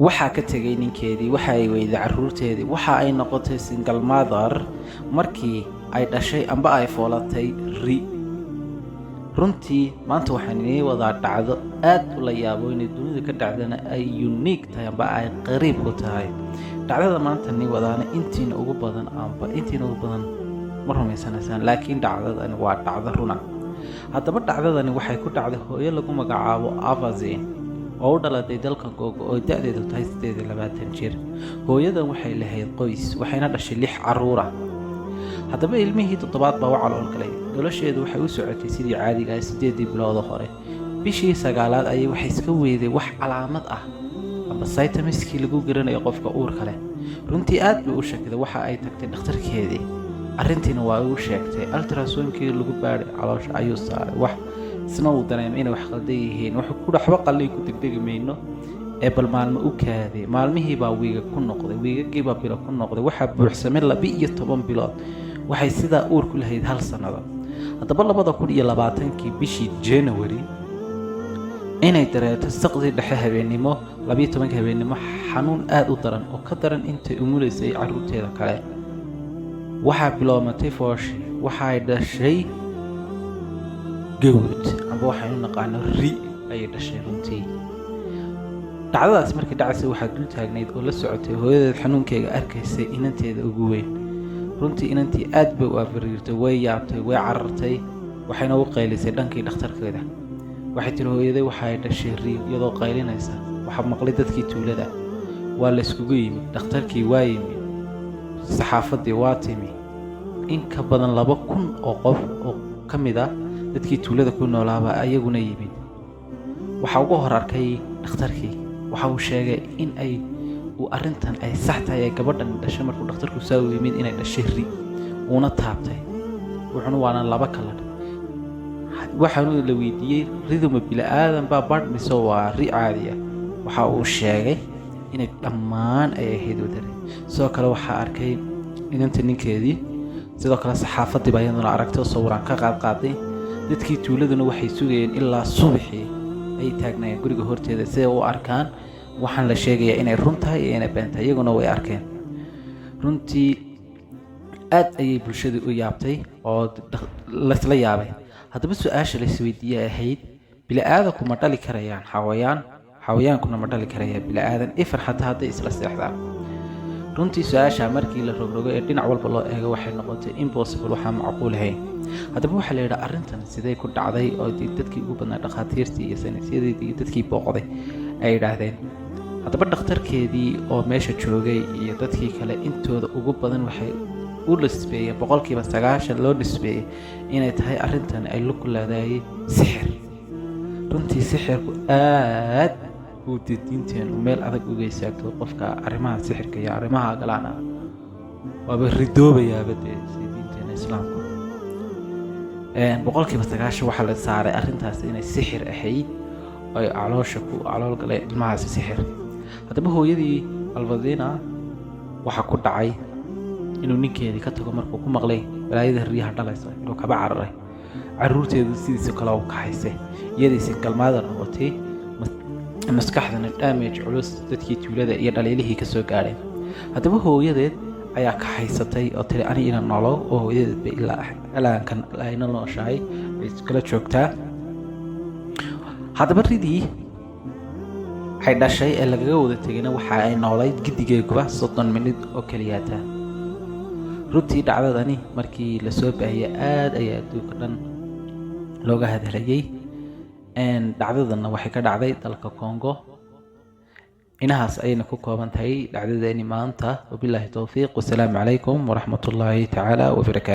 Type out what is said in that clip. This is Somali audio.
waxaa ka tegay ninkeedii, waxa ay weyday carruurteedii, waxa ay noqotay single mother markii ay dhashay amba ay foolatay ri. runtii maanta waxaan inii wadaa dhacdo aad u la yaabo inay dunida ka dhacdana ay unique tahay amba ay qariib ku tahay. dhacdada maanta nii wadaana intiina ugu badan ma rumaysanaysaan, laakiin dhacdadani waa dhacdo runa. haddaba dhacdadani waxay ku dhacday hooyo lagu magacaabo Avazin oo u dhalatay dalka Congo oo da'deedu tahay 28 jir. hooyadan waxay lahayd qoys, waxayna dhashay 6 carruur ah. haddaba ilmihii 7 baa u calool galay. nolosheedu waxay u socotay sidii caadiga ah 8 bilood hore. bishii 9aad ayay waxay iska weyday wax calaamad ah amba symptomskii lagu garanayo qofka uurka leh. runtii aad bay u shakida, waxa ay tagtay dhakhtarkeedii. arrintiina waa uu sheegtay. ultrasoundkii lagu baaray caloosha ayuu saaray. wax isna uu dareemay inay wax qaldan yihiin. wuxuu ku dhaxba qalliin ku degdegi mayno ee bal maalmo u kaaday. maalmihii baa wiiga ku noqday, wiigagii baa bilo ku noqday. waxaa buuxsamay 12 bilood. waxay sidaa uur ku lahayd 1 sannado. haddaba 2020kii bishii January inay dareeto saqdii dhexe habeenimo 12 habeenimo xanuun aad u daran oo ka daran intay umuleysay carruurteeda kale. waxaa bilowmatay fooshi. waxay dhashay gawd amba waxaynu naqaano ri ayay dhashay. runtii dhacdadaas markii dhacaysay waxaa dul taagnayd oo la socotay hooyadeed xanuunkeega arkaysay inanteeda ugu weyn. runtii inantii aad bay u afariirtay, way yaabtay, way carartay, waxayna u qaylisay dhankii dhakhtarkeeda. waxay tiri hooyaday waxay dhashay ri iyadoo qaylinaysa. waxaa maqlay dadkii tuulada, waa la iskugu yimid, dhakhtarkii waa yimid, saxaafadii waa timi. in ka badan 2,000 oo qof oo ka mid ah dadkii tuulada ku noolaaba ayaguna yimid. waxaa ugu hor arkay dhakhtarkii. waxa uu sheegay in arrintan ay sax tahay ee gabadhan dhashay markuu dhakhtarku soo yimid inay dhashay ri uuna taabtay. wuxuuna waana 2 kala. waxaanu la weydiiyey riduma bilaadan baa badh mise waa ri caadi ah. waxa uu sheegay inay dhammaan ay ahayd wadari. sidoo kale waxaa arkay inanta ninkeedii. sidoo kale saxaafadii baa iyaduna aragtay oo sawiraan ka qaaday. dadkii tuuladuna waxay sugayeen ilaa subaxii ay taagnaayeen guriga horteeda si ay u arkaan waxaan la sheegayaa inay run tahay iyo inay been tahay. iyaguna way arkeen. runtii aad ayay bulshadu u yaabtay oo la yaabay. haddaba su-aasha la isweydiiyay ahayd bilaadanku ma dhali karayaan xawayaankuna ma dhali karayaan bilaadan ifar xataa hadday isla seexdaan. runtii su-aasha markii la rogrogo ee dhinac walba loo eego waxay noqotay impossible, waxaan macquul ahayn. haddaba waxaa la yidhaa arrintan sidee ku dhacday oo dadkii ugu badnaa dhakhaatiirtii iyo saynisyadeedii iyo dadkii booqday ay yidhaahdeen. haddaba dhakhtarkeedii oo meesha joogay iyo dadkii kale intooda ugu badan waxay u nisbeeyeen 90% loo nisbeeyey inay tahay arrintan ay ku leedahay sixir. runtii sixirku aad buu diinteenu meel adag uga istaagto. qofka arrimaha sixirka iyo arrimaha galaana waaba ridoobayaaba diinteena islaamku. 90% waxaa la saaray arrintaas inay sixir ahayd ay calool galay ilmahaasi sixir. haddaba hooyadii Alvazina waxaa ku dhacay inuu ninkeedii ka tago markuu ku maqlay balaayada riyaha dhalaysa inuu kaba cararay. carruurteedu sidiisoo kale u kaxaysay. iyadii single mother noqotay. maskaxdana damage culus dadkii tuulada iyo dhaliilihii ka soo gaadhay. haddaba hooyadeed ayaa kaxaysatay oo tiri ani ina noolo oo hooyadeed bay ilaa alaankan ayna nooshahay ay iskala joogtaa. haddaba ridii ay dhashay ee lagaga wada tegayna waxa ay noolayd giddigeeguba 30 minid oo keliyaata. runtii dhacdadani markii la soo baahiyay aad ayaa adduunka dhan looga hadlayay. dhacdadana waxay ka dhacday dalka Congo. inahaas ayayna ku kooban tahay dhacdadeeni maanta. wabilaahi tawfiiq. wasalaamu calaykum waraxmatullaahi tacaala wabarakaatu.